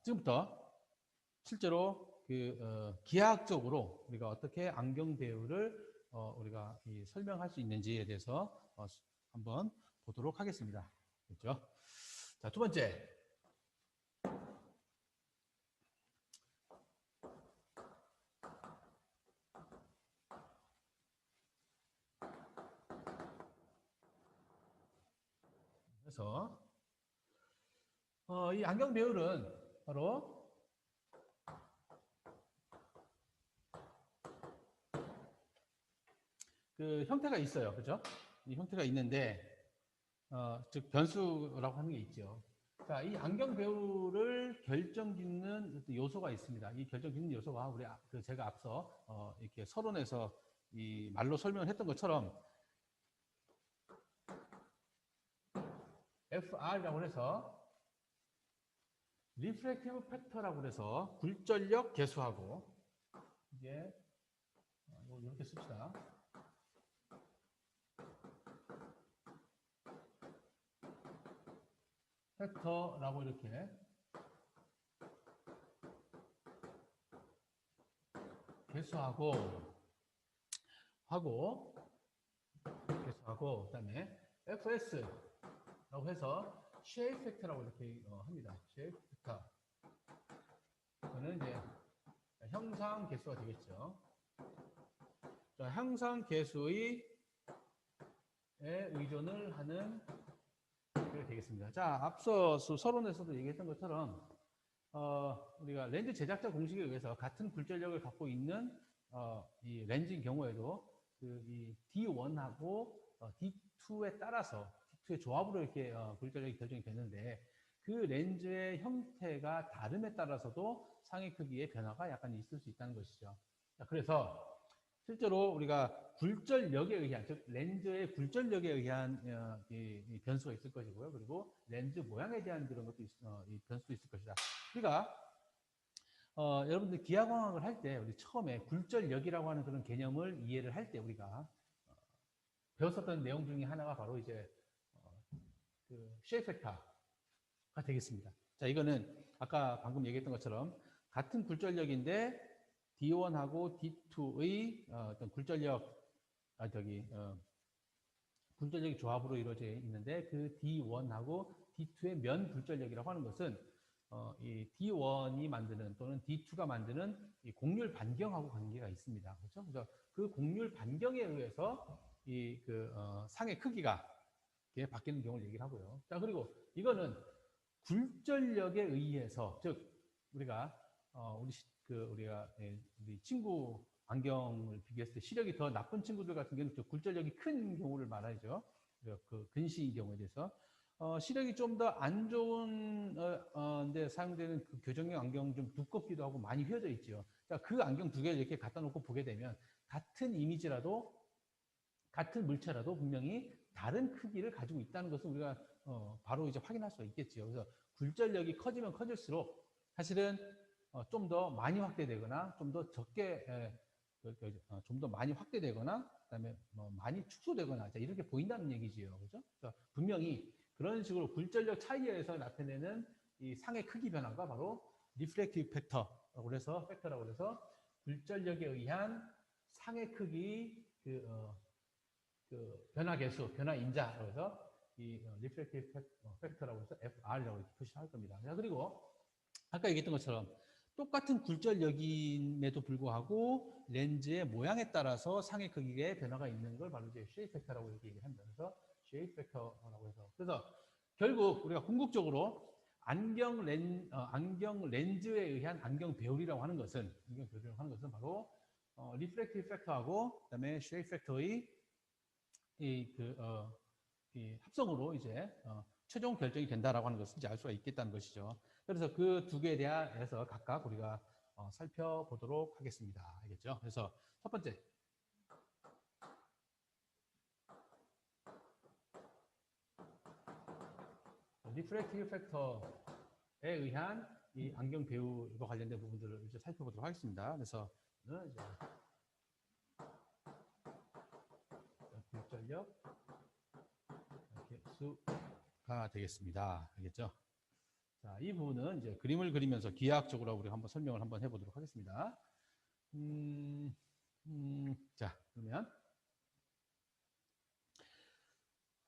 지금부터 실제로 기하학적으로 우리가 어떻게 안경 배우를 우리가 설명할 수 있는지에 대해서 한번 보도록 하겠습니다. 그렇죠? 자, 두 번째. 그래서 이 안경 배율은 바로 그 형태가 있어요. 그죠? 이 형태가 있는데, 즉, 변수라고 하는 게 있죠. 자, 이 안경 배우를 결정짓는 요소가 있습니다. 이 결정짓는 요소가 우리 제가 앞서 이렇게 서론에서 이 말로 설명을 했던 것처럼 FR이라고 해서 리프렉티브 팩터라고 해서 굴절력 계수하고 이게 이렇게 씁시다. 팩터라고 이렇게 계수하고 그다음에 FS라고 해서 쉐이프 팩터라고 이렇게 합니다. 쉐이프 팩터. 이거는 이제 형상 계수가 되겠죠. 자, 형상 계수의 의존을 하는 게 되겠습니다. 자, 앞서 서론에서도 얘기했던 것처럼 우리가 렌즈 제작자 공식에 의해서 같은 굴절력을 갖고 있는 이 렌즈인 경우에도 이 D1하고 D2에 따라서 D2의 조합으로 이렇게 굴절력이 결정이 되는데 그 렌즈의 형태가 다름에 따라서도 상의 크기의 변화가 약간 있을 수 있다는 것이죠. 자, 그래서 실제로 우리가 굴절력에 의한, 즉 렌즈의 굴절력에 의한 이 변수가 있을 것이고요. 그리고 렌즈 모양에 대한 그런 것도 이 변수도 있을 것이다. 우리가 여러분들 기하광학을 할 때 우리 처음에 굴절력이라고 하는 그런 개념을 이해를 할 때 우리가 배웠었던 내용 중에 하나가 바로 이제 그 쉐이프 팩터가 되겠습니다. 자, 이거는 아까 방금 얘기했던 것처럼 같은 굴절력인데 D1하고 D2의 어떤 굴절력의 조합으로 이루어져 있는데 그 D1하고 D2의 면 굴절력이라고 하는 것은 이 D1이 만드는 또는 D2가 만드는 이 곡률 반경하고 관계가 있습니다. 그렇죠? 그래서 그 곡률 반경에 의해서 상의 크기가 바뀌는 경우를 얘기를 하고요. 자, 그리고 이거는 굴절력에 의해서, 즉 우리가 우리 친구 안경을 비교했을 때 시력이 더 나쁜 친구들 같은 경우는 굴절력이 큰 경우를 말하죠. 그 근시인 경우에 대해서 시력이 좀 더 안 좋은 데 사용되는 그 교정용 안경 좀 두껍기도 하고 많이 휘어져 있죠. 자, 그 안경 두 개를 이렇게 갖다 놓고 보게 되면 같은 이미지라도 같은 물체라도 분명히 다른 크기를 가지고 있다는 것을 우리가 바로 이제 확인할 수가 있겠죠. 그래서 굴절력이 커지면 커질수록 사실은 좀 더 많이 확대되거나 좀 더 적게 좀 더 많이 확대되거나 그다음에 많이 축소되거나 이렇게 보인다는 얘기지요. 그죠? 그러니까 분명히 그런 식으로 굴절력 차이에 의해서 나타내는 이 상의 크기 변화가 바로 리프렉티브 팩터라고 해서 굴절력에 의한 상의 크기 변화 계수, 변화 인자라고 해서 이 리프렉티브 팩터라고 해서 FR이라고 이렇게 표시할 겁니다. 자, 그리고 아까 얘기했던 것처럼 똑같은 굴절력임에도 불구하고 렌즈의 모양에 따라서 상의 크기의 변화가 있는 걸 바로 이제 쉐이프 팩터라고 이렇게 얘기합니다. 그래서 쉐이프 팩터라고 해서 결국 우리가 궁극적으로 안경 렌즈에 의한 안경 배율이라고 하는 것은 바로 리프렉티브 팩터하고 그다음에 쉐이프 팩터의 이 합성으로 이제 최종 결정이 된다라고 하는 것을 이제 알 수가 있겠다는 것이죠. 그래서 그 두 개에 대해서 각각 우리가 살펴보도록 하겠습니다. 알겠죠? 그래서 첫 번째. 리프렉티브 팩터에 의한 이 안경 배우와 관련된 부분들을 이제 살펴보도록 하겠습니다. 그래서 이제 굴절력 개수가 되겠습니다. 알겠죠? 자, 이 부분은 이제 그림을 그리면서 기하학적으로 우리가 한번 설명을 한번 해보도록 하겠습니다. 자, 그러면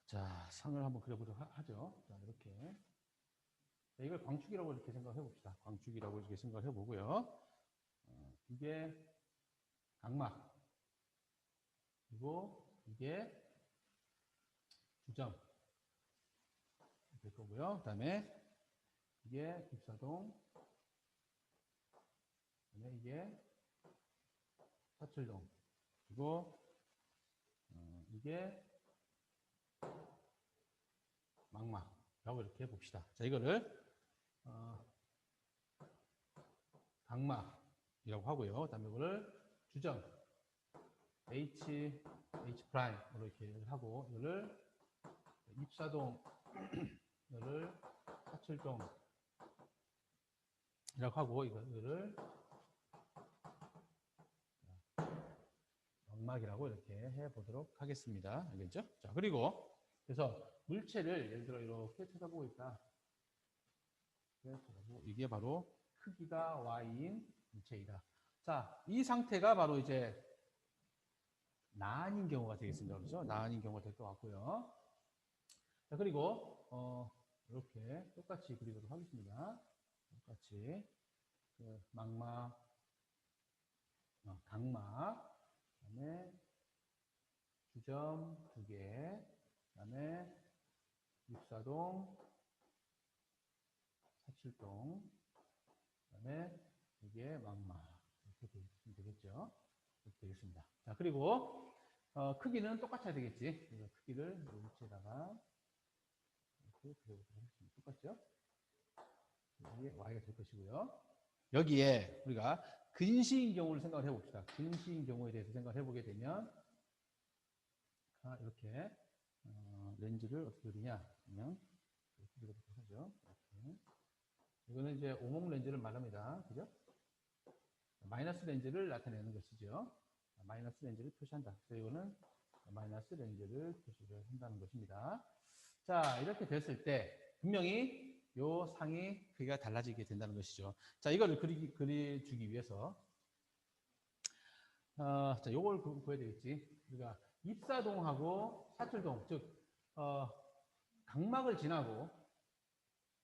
자, 상을 한번 그려보도록 하죠. 자, 이렇게. 자, 이걸 광축이라고 이렇게 생각해 봅시다. 광축이라고 이렇게 생각해 보고요. 이게 각막. 그리고 이게 주점 될 거고요. 그 다음에 이게 입사동. 그 다음에 이게 사출동. 그리고 이게 망막이라고 이렇게 해봅시다. 자, 이거를 각막이라고 하고요. 그 다음에 이거를 주점 H 프라임으로 이렇게 하고, 이거를 입사동, 이거를 사출동 이라고 하고, 이거를 망막이라고 이렇게 해보도록 하겠습니다. 알겠죠? 자, 그리고 그래서 물체를 예를 들어 이렇게 쳐다보고 있다. 이게 바로 크기가 Y인 물체이다. 자, 이 상태가 바로 이제 나안인 경우가 되겠습니다. 그렇죠? 나안인 경우가 될 것 같고요. 자, 그리고 이렇게 똑같이 그리도록 하겠습니다. 똑같이 그 망막, 각막, 그다음에 주점 2개, 그다음에 육사동, 사칠동, 그다음에 이게 망막 이렇게 되시면 되겠죠. 이렇게 되겠습니다. 자, 그리고 크기는 똑같아야 되겠지. 크기를 물체에다가 이렇게 그려보도록 하겠습니다. 똑같죠? 이게 y가 될 것이고요. 여기에 우리가 근시인 경우를 생각을 해봅시다. 근시인 경우에 대해서 생각을 해보게 되면 이렇게 렌즈를 어떻게 그리냐 그러면 이렇게 그려보도록 하죠. 이렇게. 이거는 이제 오목 렌즈를 말합니다. 그죠? 마이너스 렌즈를 나타내는 것이죠. 마이너스 렌즈를 표시한다. 그래서 이거는 마이너스 렌즈를 표시를 한다는 것입니다. 자, 이렇게 됐을 때 분명히 요 상이 크기가 달라지게 된다는 것이죠. 자, 이거를 그려주기 위해서 자, 요걸 구해야 되겠지. 우리가 입사동하고 사출동, 즉 각막을 지나고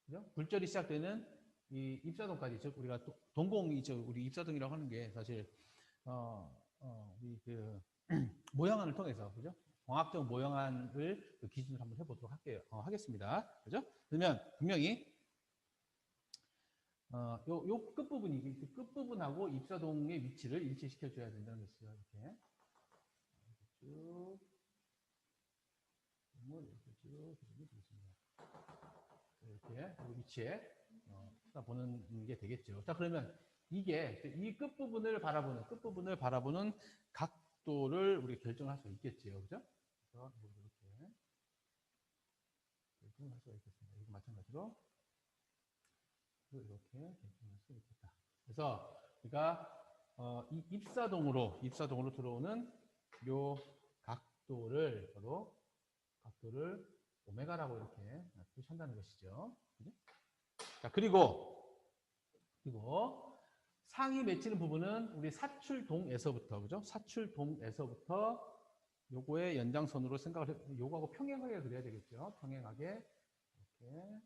그죠? 굴절이 시작되는 이 입사동까지, 즉 우리가 동공이죠. 우리 입사동이라고 하는 게 사실 우리 그 모양안을 통해서 그죠? 광학적 모양안을 그 기준으로 한번 해보도록 하겠습니다. 그죠? 그러면 분명히 요 끝부분이 끝부분하고 입사동의 위치를 일치시켜 줘야 된다는 것이죠. 이렇게 쭉 이렇게 쭉 되겠습니다. 이렇게 위치에 보는 게 되겠죠. 자, 그러면 이게 이 끝부분을 바라보는 각도를 우리가 결정할 수 있겠지요. 그죠? 그래서 이렇게 결정할 수가 있겠습니다. 이거 마찬가지로 이렇게 결정할 수 있겠다. 그래서 우리가 이 입사동으로 들어오는 요 각도를 바로 각도를 오메가라고 이렇게 표시한다는 것이죠. 그죠? 자, 그리고 상이 맺히는 부분은 우리 사출동에서부터, 그죠? 사출동에서부터 요거의 연장선으로 생각을 요거하고 평행하게 그려야 되겠죠. 평행하게 이렇게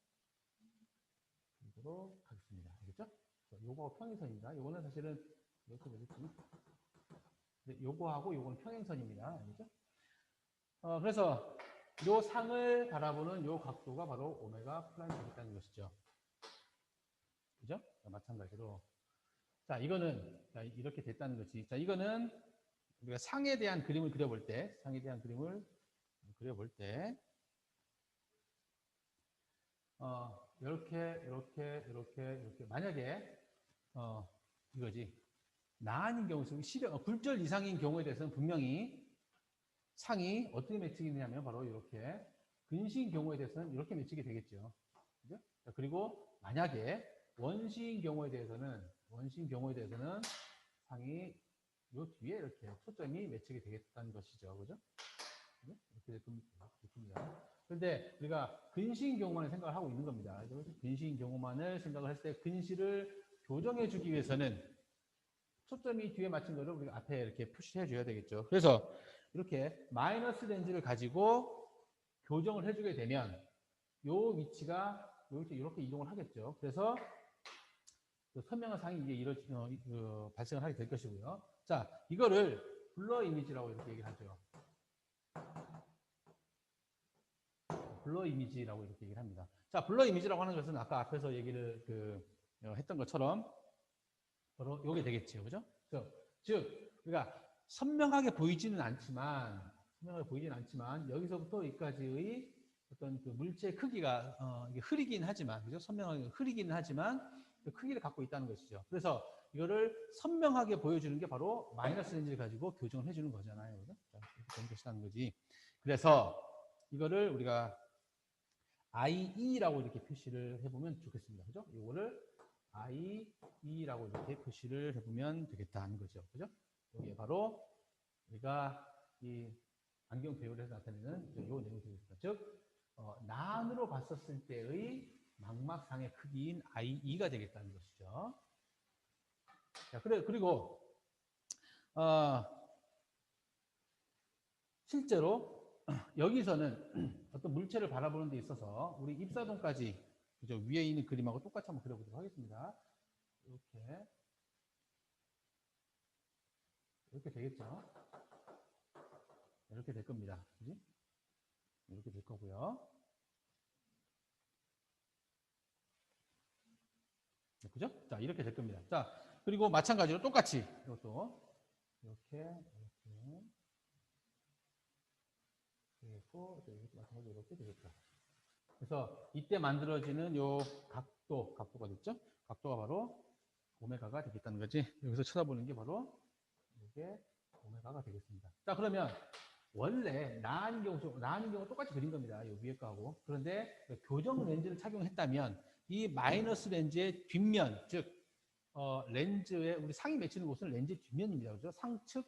그리도록 하겠습니다. 알겠죠? 요거하고 평행선입니다. 요거는 사실은 이렇게 되겠지. 요거하고 요거는 평행선입니다. 알겠죠? 그래서 요 상을 바라보는 요 각도가 바로 오메가 프라임 되겠다는 것이죠. 그죠? 마찬가지로. 자, 이거는 이렇게 됐다는 것이. 자, 이거는 우리가 상에 대한 그림을 그려볼 때, 이렇게 만약에 이거지. 나안인 경우, 굴절 이상인 경우에 대해서는 분명히 상이 어떻게 매치게 되냐면 바로 이렇게 근시인 경우에 대해서는 이렇게 매치게 되겠죠. 그죠? 자, 그리고 만약에 원시인 경우에 대해서는 상이 요 뒤에 이렇게 초점이 매치게 되겠다는 것이죠. 그죠? 이렇게 될 겁니다. 그런데 우리가 근시인 경우만 생각을 하고 있는 겁니다. 근시인 경우만을 생각을 했을 때 근시를 교정해 주기 위해서는 초점이 뒤에 맞춘 거를 우리가 앞에 이렇게 표시해 줘야 되겠죠. 그래서 이렇게 마이너스 렌즈를 가지고 교정을 해주게 되면 요 위치가 이렇게 이동을 하겠죠. 그래서 그 선명한 상이 이게 발생을 하게 될 것이고요. 자, 이거를 블러 이미지라고 이렇게 얘기를 하죠. 블러 이미지라고 이렇게 얘기를 합니다. 자, 블러 이미지라고 하는 것은 아까 앞에서 얘기를 했던 것처럼 바로 요게 되겠죠. 그죠? 즉, 우리가 선명하게 보이지는 않지만 여기서부터 여기까지의 어떤 그 물체의 크기가 이게 흐리긴 하지만, 그죠? 선명하게 흐리기는 하지만 그 크기를 갖고 있다는 것이죠. 그래서 이거를 선명하게 보여주는 게 바로 마이너스 렌즈를 가지고 교정을 해주는 거잖아요. 그죠? 자, 이렇게 되는 것이라는 거지. 그래서 이거를 우리가 IE라고 이렇게 표시를 해보면 좋겠습니다. 그죠? 이거를 IE라고 이렇게 표시를 해보면 되겠다는 거죠. 그죠? 여기에 바로 우리가 이 안경 배열을 해서 나타내는 이 내용이 되겠습니다. 즉, 난으로 봤었을 때의 망막상의 크기인 IE가 되겠다는 것이죠. 자, 그리고, 실제로 여기서는 어떤 물체를 바라보는 데 있어서 우리 입사동까지 그죠? 위에 있는 그림하고 똑같이 한번 그려보도록 하겠습니다. 이렇게 되겠죠? 이렇게 될 겁니다. 그지? 이렇게 될 거고요. 그죠? 자, 이렇게 될 겁니다. 자, 그리고 마찬가지로 똑같이 이것도 이렇게 되겠고, 마찬가지로 이렇게 되겠다. 그래서 이때 만들어지는 요 각도가 됐죠? 각도가 바로 오메가가 되겠다는 거지. 여기서 쳐다보는 게 바로 이게 오메가가 되겠습니다. 자, 그러면 원래 나인 경우 똑같이 그린 겁니다. 요 위에 거하고. 그런데 교정 렌즈를 착용했다면 이 마이너스 렌즈의 뒷면, 즉 렌즈에 우리 상이 맺히는 곳은 렌즈 뒷면입니다. 그죠? 상측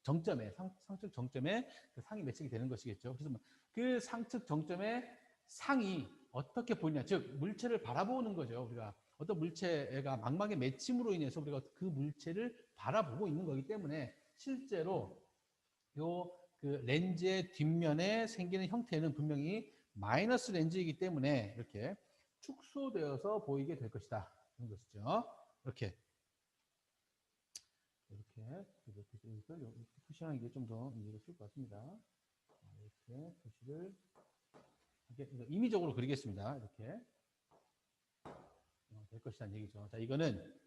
정점에 상측 정점에 그 상이 맺히게 되는 것이겠죠. 그래서 그 상측 정점에 상이 어떻게 보이냐, 즉 물체를 바라보는 거죠. 우리가 어떤 물체가 망막의 맺힘으로 인해서 우리가 그 물체를 바라보고 있는 거기 때문에 실제로 요 그 렌즈의 뒷면에 생기는 형태는 분명히 마이너스 렌즈이기 때문에 이렇게 축소되어서 보이게 될 것이다. 그런 것이죠. 이렇게 표시하는 게 좀 더 이해가 쉬울 것 같습니다. 이렇게 표시를 임의적으로 그리겠습니다. 이렇게 될 것이라는 얘기죠. 자, 이거는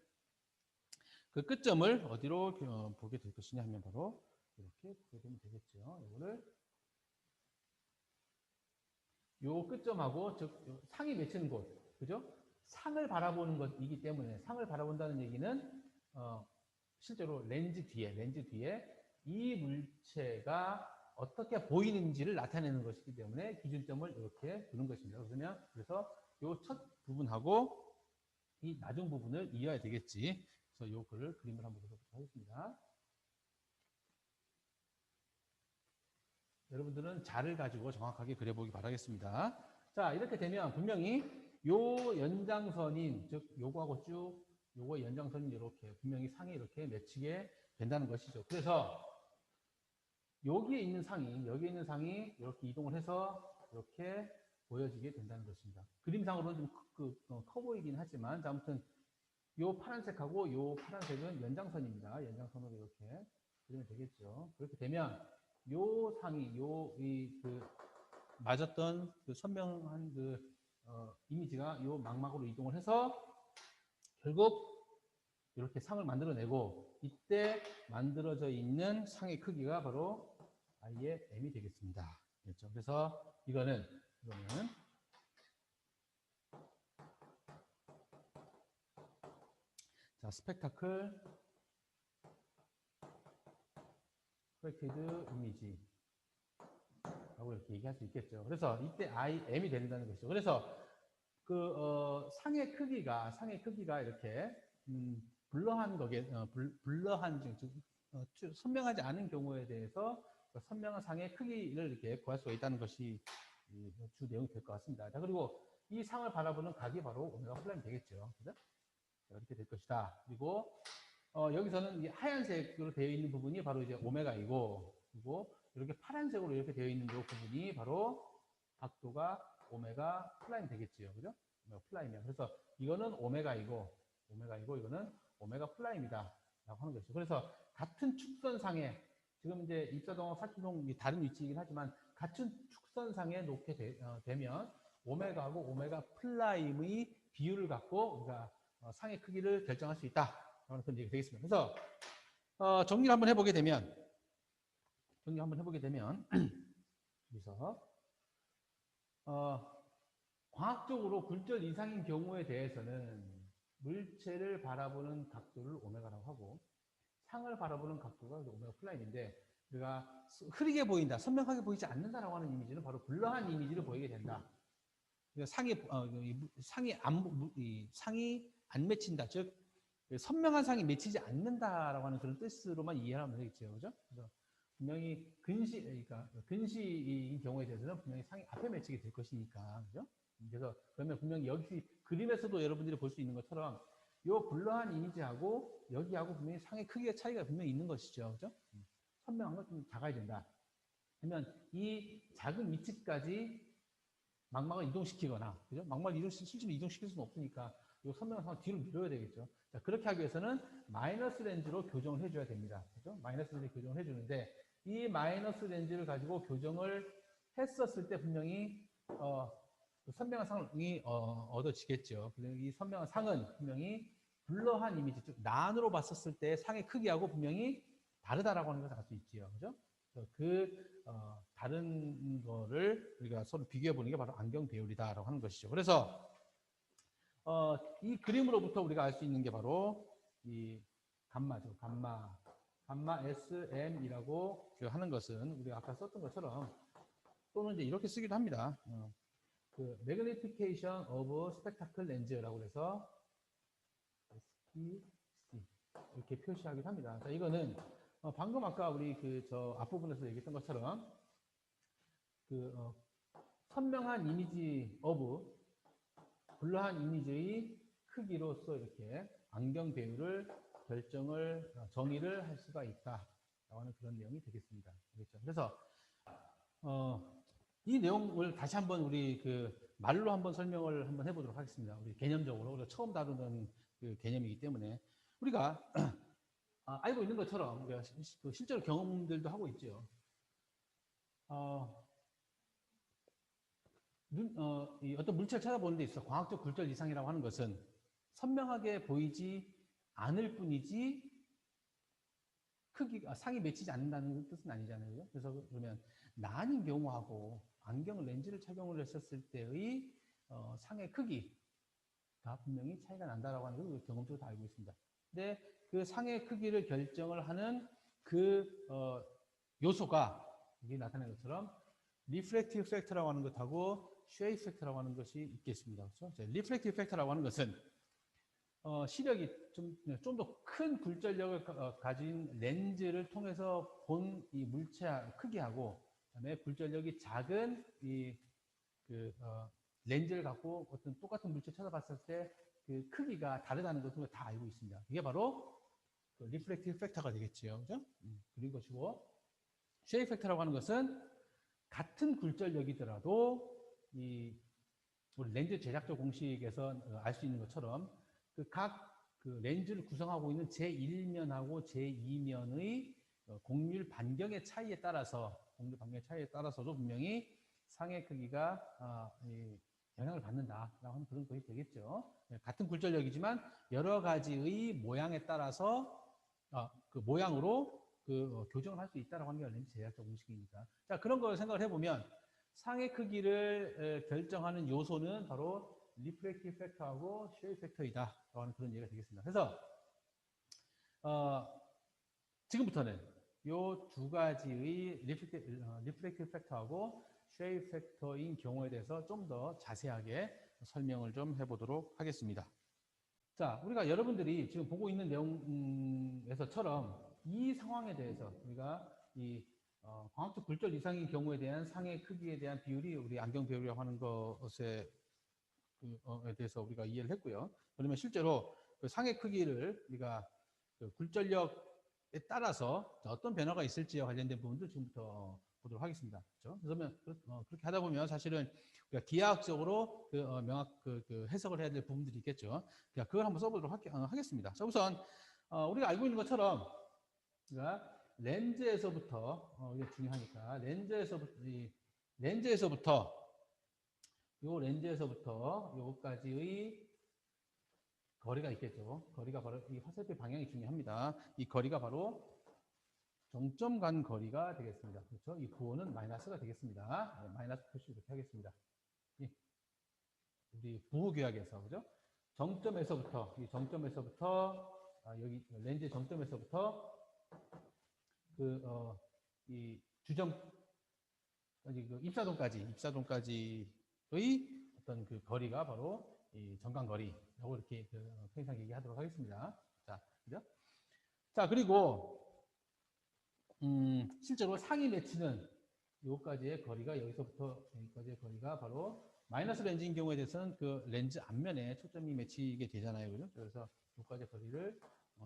그 끝점을 어디로 보게 될 것이냐 하면 바로 이렇게 보게 되면 되겠죠. 이거를 요 끝점하고 즉 상이 맺히는 곳, 그죠? 상을 바라보는 것이기 때문에 상을 바라본다는 얘기는 실제로 렌즈 뒤에 이 물체가 어떻게 보이는지를 나타내는 것이기 때문에 기준점을 이렇게 두는 것입니다. 그래서 요 첫 부분하고 이 나중 부분을 이어야 되겠지. 그래서 요 글을 그림을 한번 그려보도록 하겠습니다. 여러분들은 자를 가지고 정확하게 그려보기 바라겠습니다. 자, 이렇게 되면 분명히 요 연장선인, 즉 요거하고 쭉 요거의 연장선이 이렇게 분명히 상에 이렇게 맺히게 된다는 것이죠. 그래서 여기에 있는 상이 이렇게 이동을 해서 이렇게 보여지게 된다는 것입니다. 그림상으로는 좀 커 보이긴 하지만, 아무튼 요 파란색하고 요 파란색은 연장선입니다. 연장선으로 이렇게 그리면 되겠죠. 그렇게 되면 요 상이 맞았던 그 선명한 이미지가 요 망막으로 이동을 해서 결국 이렇게 상을 만들어내고, 이때 만들어져 있는 상의 크기가 바로 I의 M이 되겠습니다. 그렇죠? 그래서 이거는 자, 스펙타클 코렉티드 이미지 라고 이렇게 얘기할 수 있겠죠. 그래서 이때 IM이 된다는 것이죠. 그래서 상의 크기가 이렇게 블러한 선명하지 않은 경우에 대해서 선명한 상의 크기를 이렇게 구할 수가 있다는 것이 주 내용이 될 것 같습니다. 자, 그리고 이 상을 바라보는 각이 바로 오메가 플라임 되겠죠. 그죠? 이렇게 될 것이다. 그리고 여기서는 이 하얀색으로 되어 있는 부분이 바로 이제 오메가이고, 그리고 이렇게 파란색으로 이렇게 되어 있는 이 부분이 바로 각도가 오메가 플라임 되겠지요. 그죠? 오메가 플라임이야. 그래서 이거는 오메가이고, 이거는 오메가 플라임이다. 라고 하는 것이죠. 그래서 같은 축선상에, 지금 이제 입사동, 사출동 다른 위치이긴 하지만, 같은 축선상에 놓게 되면, 오메가하고 오메가 플라임의 비율을 갖고 우리가 상의 크기를 결정할 수 있다. 라는 그런 얘기가 되겠습니다. 그래서, 정리를 한번 해보게 되면, 여기서, 과학적으로 굴절 이상인 경우에 대해서는 물체를 바라보는 각도를 오메가라고 하고, 상을 바라보는 각도가 오메가 플라임인데, 우리가 흐리게 보인다, 선명하게 보이지 않는다라고 하는 이미지는 바로 블러한 이미지를 보이게 된다. 그러니까 상이 안 맺힌다. 즉, 선명한 상이 맺히지 않는다라고 하는 그런 뜻으로만 이해하면 되겠죠. 그죠? 그래서 분명히 그러니까 근시인 경우에 대해서는 분명히 상이 앞에 맺히게 될 것이니까. 그죠? 그래서 그러면 분명히 여기 그림에서도 여러분들이 볼 수 있는 것처럼 요 블러한 이미지하고 여기하고 분명히 상의 크기의 차이가 분명히 있는 것이죠. 그죠? 선명한 건 좀 작아야 된다. 그러면 이 작은 위치까지 망막을 이동시키거나, 그죠? 망막을 실제로 이동시킬 수는 없으니까 이 선명한 상을 뒤로 밀어야 되겠죠. 자, 그렇게 하기 위해서는 마이너스 렌즈로 교정을 해줘야 됩니다. 그죠? 마이너스 렌즈 교정을 해주는데, 이 마이너스 렌즈를 가지고 교정을 했었을 때 분명히 그 선명한 상이 얻어지겠죠. 이 선명한 상은 분명히 블러한 이미지, 즉 난으로 봤었을 때 상의 크기하고 분명히 다르다라고 하는 것을 알 수 있지요. 그죠? 다른 거를 우리가 서로 비교해 보는 게 바로 안경 배율이다라고 하는 것이죠. 그래서 이 그림으로부터 우리가 알 수 있는 게 바로 이 감마죠. 감마 SM이라고 하는 것은 우리가 아까 썼던 것처럼, 또는 이제 이렇게 쓰기도 합니다. 그 Magnification of Spectacle Lens라고 해서 SPC 이렇게 표시하기도 합니다. 자, 이거는 방금 아까 우리 저 앞부분에서 얘기했던 것처럼 선명한 이미지 오브 블러한 이미지의 크기로서 이렇게 안경 배율을 정의를 할 수가 있다라고 하는 그런 내용이 되겠습니다. 그렇죠? 그래서 이 내용을 다시 한번 우리 말로 한번 설명을 한번 해보도록 하겠습니다. 우리 개념적으로 우리가 처음 다루는 그 개념이기 때문에 우리가 알고 있는 것처럼 우리가 실제로 경험들도 하고 있죠. 어떤 물체를 찾아보는 데 있어 광학적 굴절 이상이라고 하는 것은 선명하게 보이지 않을 뿐이지 상이 맺히지 않는다는 뜻은 아니잖아요. 그래서 그러면 난인 경우하고 안경 렌즈를 착용을 했었을 때의 상의 크기가 분명히 차이가 난다라고 하는 걸 경험적으로 다 알고 있습니다. 근데 그 상의 크기를 결정을 하는 요소가 여기 나타낸 것처럼 리프렉티브 팩터라고 하는 것하고 쉐이프 팩터라고 하는 것이 있겠습니다. 그렇죠? 리프렉티브 팩터라고 하는 것은 시력이 좀 더 큰 굴절력을 가진 렌즈를 통해서 본 이 물체 크기하고, 그다음에 굴절력이 작은 렌즈를 갖고 어떤 똑같은 물체 찾아봤을 때 그 크기가 다르다는 것을 다 알고 있습니다. 이게 바로 리프렉티브 팩터가 되겠죠. 그죠? 그리고 것이고, 쉐이프 팩터라고 하는 것은 같은 굴절력이더라도 우리 렌즈 제작적 공식에서 알 수 있는 것처럼 각 렌즈를 구성하고 있는 제1면하고 제2면의 곡률 반경의 차이에 따라서도 분명히 상의 크기가 영향을 받는다라고 하는 그런 것이 되겠죠. 같은 굴절력이지만 여러 가지의 모양에 따라서 그 모양으로 교정을 할 수 있다라고 하는 게 렌즈 제작적 공식이니까. 자, 그런 걸 생각을 해보면 상의 크기를 결정하는 요소는 바로 리프렉티브 팩터하고 쉐이프 팩터이다 라고 하는 그런 얘기가 되겠습니다. 그래서 지금부터는 이 두 가지의 리프렉티브 팩터하고 쉐이프 팩터인 경우에 대해서 좀 더 자세하게 설명을 좀 해보도록 하겠습니다. 자, 우리가 여러분들이 지금 보고 있는 내용에서처럼 이 상황에 대해서 우리가 광학적 굴절 이상인 경우에 대한 상의 크기에 대한 비율이 우리 안경 배우려고 하는 것에 대해서 우리가 이해를 했고요. 그러면 실제로 그 상의 크기를 우리가 그 굴절력에 따라서 어떤 변화가 있을지와 관련된 부분도 지금부터 보도록 하겠습니다. 그렇죠? 그러면 그렇게 하다 보면 사실은 우리가 기하학적으로 그 해석을 해야 될 부분들이 있겠죠. 그걸 한번 써보도록 하겠습니다. 자, 우선 우리가 알고 있는 것처럼 그러니까 렌즈에서부터 이게 중요하니까 렌즈에서부터 요까지의 거리가 있겠죠. 거리가 바로 이 화살표 방향이 중요합니다. 이 거리가 바로 정점 간 거리가 되겠습니다. 그렇죠? 이 부호는 마이너스가 되겠습니다. 네, 마이너스 표시 이렇게 하겠습니다. 우리 부호 규약에서 그죠? 이 정점에서부터 여기 렌즈 정점에서부터 이 주점 그 입사동까지의 어떤 그 거리가 바로 이 정강거리라고 이렇게 항상 얘기하도록 하겠습니다. 자, 그죠? 자, 그리고 실제로 상위 매치는 여기까지의 거리가 여기서부터 여기까지의 거리가 바로 마이너스 렌즈인 경우에 대해서는 그 렌즈 앞면에 초점이 매치게 되잖아요. 그죠? 그래서 여기까지의 거리를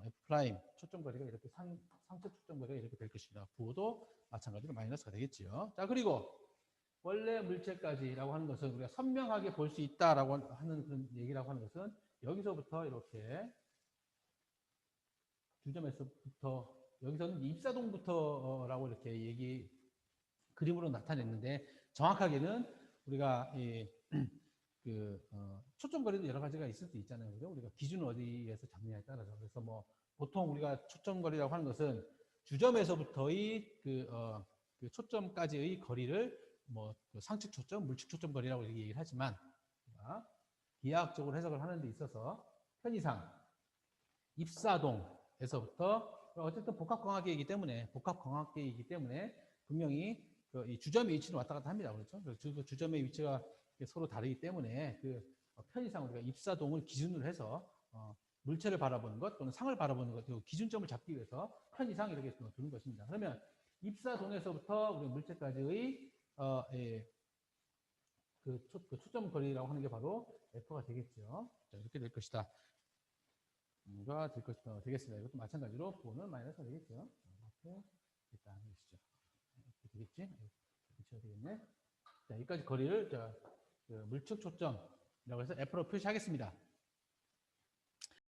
F' 초점 거리가 이렇게 상체 초점 거리가 이렇게 될 것입니다. 부호도 마찬가지로 마이너스가 되겠죠. 자, 그리고 원래 물체까지라고 하는 것은 우리가 선명하게 볼 수 있다라고 하는 그런 얘기라고 하는 것은 여기서부터 이렇게 주점에서부터 여기서는 입사동부터라고 이렇게 그림으로 나타냈는데 정확하게는 우리가 초점 거리도 여러 가지가 있을 수 있잖아요. 그죠? 우리가 기준 어디에서 잡느냐에 따라서. 그래서 뭐 보통 우리가 초점 거리라고 하는 것은 주점에서부터의 그 초점까지의 거리를 그 상측 초점, 물측 초점 거리라고 이렇게 얘기를 하지만 기하학적으로 해석을 하는 데 있어서 편의상 입사동에서부터 어쨌든 복합광학계이기 때문에 분명히 이 주점의 위치는 왔다 갔다 합니다. 그렇죠? 주점의 위치가 서로 다르기 때문에 편의상 우리가 입사동을 기준으로 해서 물체를 바라보는 것 또는 상을 바라보는 것, 기준점을 잡기 위해서 편의상 이렇게 두는 것입니다. 그러면 입사동에서부터 우리 물체까지의 그 초점 거리라고 하는 게 바로 F가 되겠죠. 자, 이렇게 될 것이다. 가 되겠습니다. 이것도 마찬가지로 부호는 마이너스가 되겠죠. 이렇게 일단 하시죠. 이렇게 되겠지? 붙여야 되겠네. 자, 여기까지 거리를 물측 초점이라고 해서 F로 표시하겠습니다.